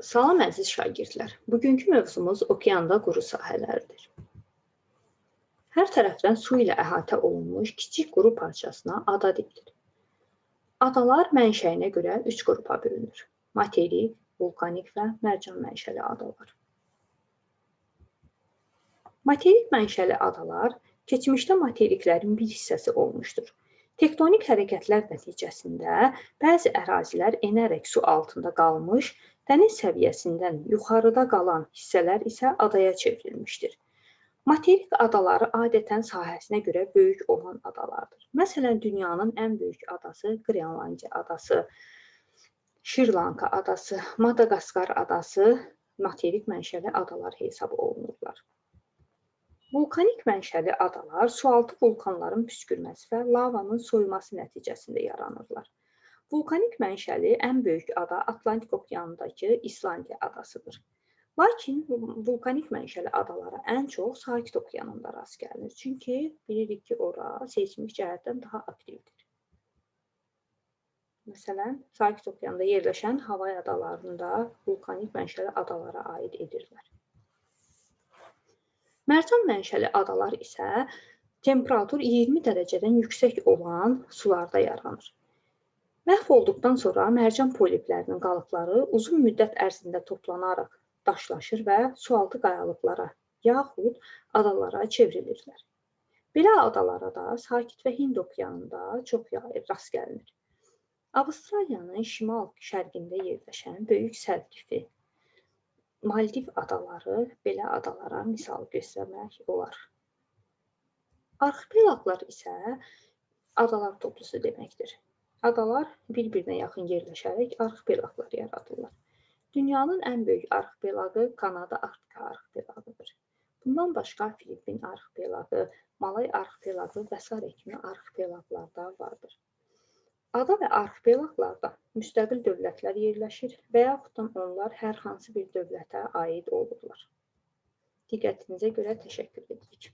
Salam əziz şagirdlər. Bugünkü mövzumuz okeanda quru sahələrdir. Hər tərəfdən su ilə əhatə olunmuş kiçik quru parçasına ada deyilir. Adalar mənşəyinə görə 3 qrupa bölünür. Materik, vulkanik və mərcan mənşəli adalar. Materik mənşəli adalar keçmişdə materiklərin bir hissəsi olmuşdur. Tektonik hərəkətlər nəticəsində bəzi ərazilər enərək su altında qalmış, dəniz səviyyəsindən yuxarıda qalan hissələr isə adaya çevrilmişdir. Materik adaları adətən sahəsinə görə böyük olan adalardır. Məsələn, dünyanın ən böyük adası Qrenlandiya adası, Şri-Lanka adası, Madaqaskar adası materik mənşəli adalar hesab olunurlar. Vulkanik mənşəli adalar sualtı vulkanların püskürməsi və lavanın soyuması nəticəsində yaranırlar. Vulkanik mənşəli ən böyük ada Atlantik okeanındakı İslandiya adasıdır. Lakin vulkanik mənşəli adalara ən çox Sakit okeanında rast gəlinir. Çünki bilirik ki, ora seysmik cəhətdən daha aktivdir. Məsələn, Sakit okeanında yerləşən Havay adalarında vulkanik mənşəli adalara aid edirlər. Mərcan mənşəli adalar isə temperatur 20 dərəcədən yüksək olan sularda yaranır. Məhv olduqdan sonra mərcan poliplərinin qalıqları uzun müddət ərzində toplanaraq daşlaşır və sualtı qayalıqlara yaxud adalara çevrilirlər. Belə adalara da Sakit və Hind okeanında çox rast gəlinir. Avstraliyanın şimal-şərqində yerləşən böyük səlqifi Maldiv adaları belə adalara misal göstərmək olar. Arxipelaqlar isə adalar toplusu deməkdir. Adalar bir-birinə yaxın yerləşərək arxipelaqlar yaradırlar. Dünyanın ən böyük arxipelaqı Kanada-Arktika arxipelaqıdır. Bundan başqa Filippin arxipelaqı, Malay arxipelaqı və s. kimi arxipelaqlar da vardır. Ada və arxipelaqlarda müstəqil dövlətlər yerləşir və yaxud da onlar hər hansı bir dövlətə aid olurlar. Diqqətinizə görə təşəkkür edirik.